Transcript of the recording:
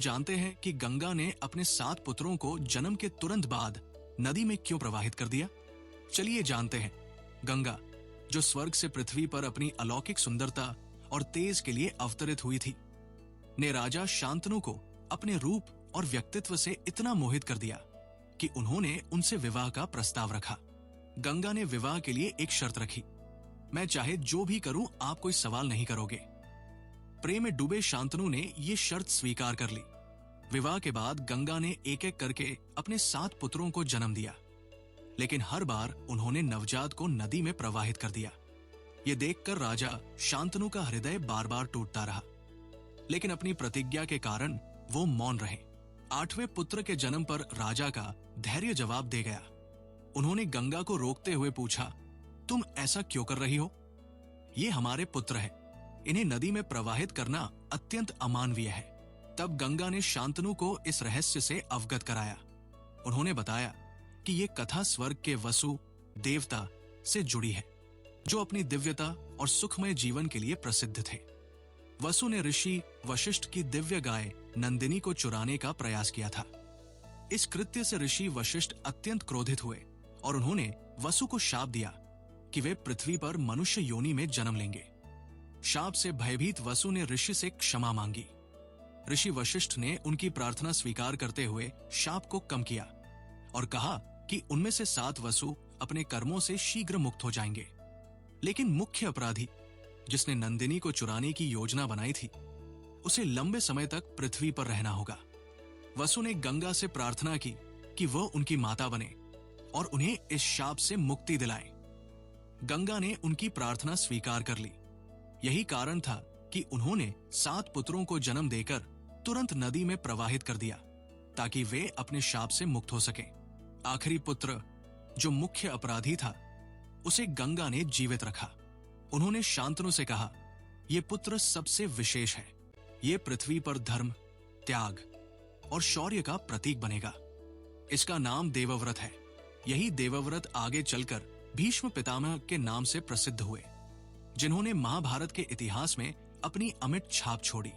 जानते हैं कि गंगा ने अपने 7 पुत्रों को जन्म के तुरंत बाद नदी में क्यों प्रवाहित कर दिया? चलिए जानते हैं। गंगा, जो स्वर्ग से पृथ्वी पर अपनी अलौकिक सुंदरता और तेज के लिए अवतरित हुई थी, ने राजा शांतनु को अपने रूप और व्यक्तित्व से इतना मोहित कर दिया कि उन्होंने उनसे विवाह का प्रस्ताव रखा। गंगा ने विवाह के लिए एक शर्त रखी, मैं चाहे जो भी करूं आप कोई सवाल नहीं करोगे। प्रेम में डूबे शांतनु ने यह शर्त स्वीकार कर ली। विवाह के बाद गंगा ने एक एक करके अपने 7 पुत्रों को जन्म दिया, लेकिन हर बार उन्होंने नवजात को नदी में प्रवाहित कर दिया। ये देखकर राजा शांतनु का हृदय बार बार टूटता रहा, लेकिन अपनी प्रतिज्ञा के कारण वो मौन रहे। 8वें पुत्र के जन्म पर राजा का धैर्य जवाब दे गया। उन्होंने गंगा को रोकते हुए पूछा, तुम ऐसा क्यों कर रही हो? ये हमारे पुत्र हैं, इन्हें नदी में प्रवाहित करना अत्यंत अमानवीय है। तब गंगा ने शांतनु को इस रहस्य से अवगत कराया। उन्होंने बताया कि ये कथा स्वर्ग के वसु देवता से जुड़ी है, जो अपनी दिव्यता और सुखमय जीवन के लिए प्रसिद्ध थे। वसु ने ऋषि वशिष्ठ की दिव्य गाय नंदिनी को चुराने का प्रयास किया था। इस कृत्य से ऋषि वशिष्ठ अत्यंत क्रोधित हुए और उन्होंने वसु को शाप दिया कि वे पृथ्वी पर मनुष्य योनि में जन्म लेंगे। शाप से भयभीत वसु ने ऋषि से क्षमा मांगी। ऋषि वशिष्ठ ने उनकी प्रार्थना स्वीकार करते हुए शाप को कम किया और कहा कि उनमें से 7 वसु अपने कर्मों से शीघ्र मुक्त हो जाएंगे। लेकिन मुख्य अपराधी, जिसने नंदिनी को चुराने की योजना बनाई थी, उसे लंबे समय तक पृथ्वी पर रहना होगा। वसु ने गंगा से प्रार्थना की कि वह उनकी माता बने और उन्हें इस शाप से मुक्ति दिलाए। गंगा ने उनकी प्रार्थना स्वीकार कर ली। यही कारण था कि उन्होंने 7 पुत्रों को जन्म देकर तुरंत नदी में प्रवाहित कर दिया, ताकि वे अपने शाप से मुक्त हो सकें। आखिरी पुत्र, जो मुख्य अपराधी था, उसे गंगा ने जीवित रखा। उन्होंने शांतनु से कहा, यह पुत्र सबसे विशेष है। यह पृथ्वी पर धर्म, त्याग और शौर्य का प्रतीक बनेगा। इसका नाम देवव्रत है। यही देवव्रत आगे चलकर भीष्म पितामह के नाम से प्रसिद्ध हुए, जिन्होंने महाभारत के इतिहास में अपनी अमिट छाप छोड़ी।